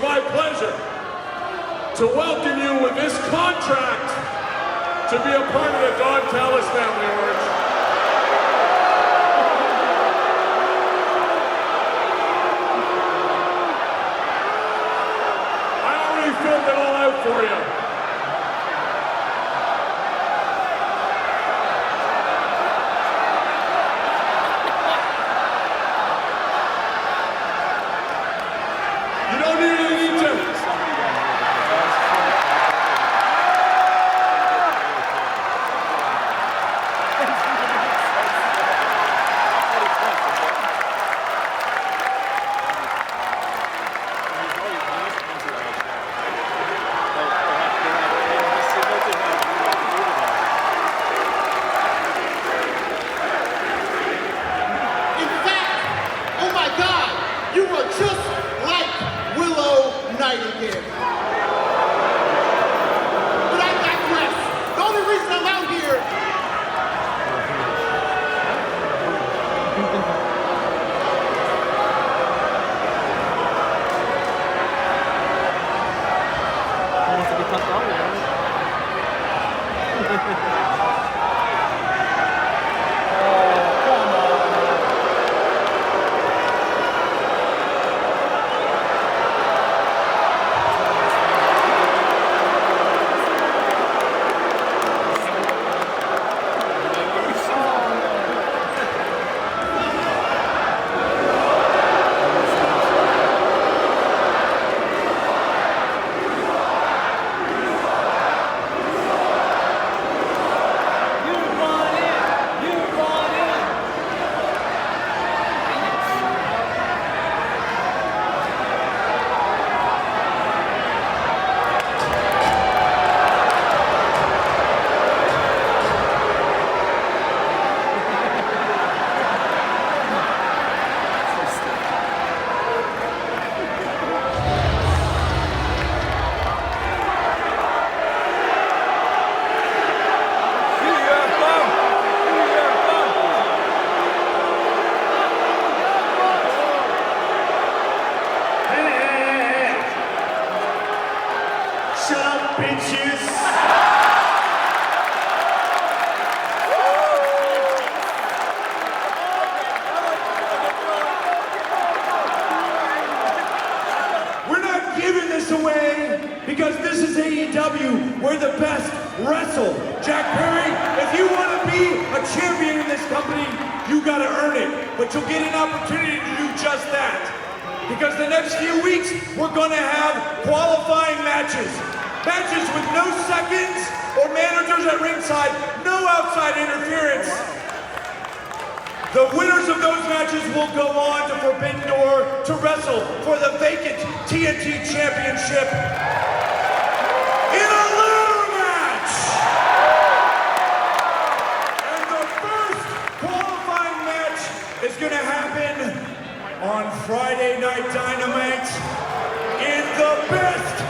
my pleasure to welcome you with this contract to be a part of the Don Callis family, Orange. I already filled it all out for you. You don't even need to. Oh my God, you are just like Willow Nightingale. But I digress. The only reason I'm out here Shut up, bitches! We're not giving this away because this is AEW. We're the best wrestle. Jack Perry, if you want to be a champion in this company, you got to earn it. But you'll get an opportunity to do just that. Because the next few weeks, we're going to have qualifying matches. Matches with no seconds or managers at ringside, no outside interference. The winners of those matches will go on to Forbidden Door to wrestle for the vacant TNT Championship in a ladder match. And the first qualifying match is going to happen on Friday Night Dynamite in the best